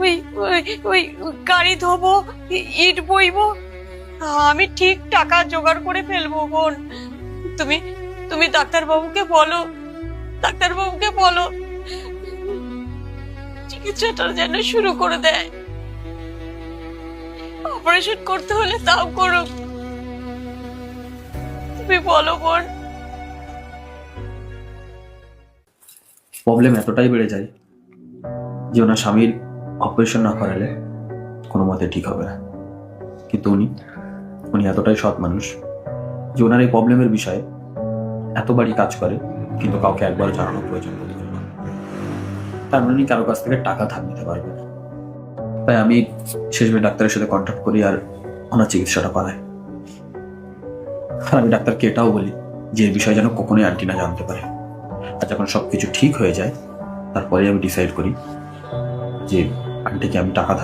ওই ওই ওই গাড়ি ধোবো, ইট বইবো, আমি ঠিক টাকা জোগাড় করে ফেলবো বোন। তুমি তুমি ডাক্তারবাবুকে বলো, ডাক্তারবাবুকে বলো চিকিৎসাটা যেন শুরু করে দেয়। অপারেশন করতে হলে তাও করুক, তুমি বলো বোন। প্রবলেম এতটাই বেড়ে যায় যে ওনার স্বামীর অপারেশন না করালে কোনো মতে ঠিক হবে না। কিন্তু উনি এতটাই সৎ মানুষ যে ওনার এই প্রবলেমের বিষয়ে এতবারই কাজ করে, কিন্তু কাউকে একবার জানানোর প্রয়োজন বোধ করে না। তার মানে উনি কারো কাছ থেকে টাকা ধার নিতে পারবে না। তাই আমি শেষমেশ ডাক্তারের সাথে কন্ট্যাক্ট করি আর ওনার চিকিৎসাটা করাই। আর আমি ডাক্তারকে এটাও বলি যে এই বিষয়ে যেন কখনোই আন্টি না জানতে পারে। আর যখন সবকিছু ঠিক হয়ে যায় তারপরে আমি ডিসাইড করি যে আন্টিকে আমি টাকা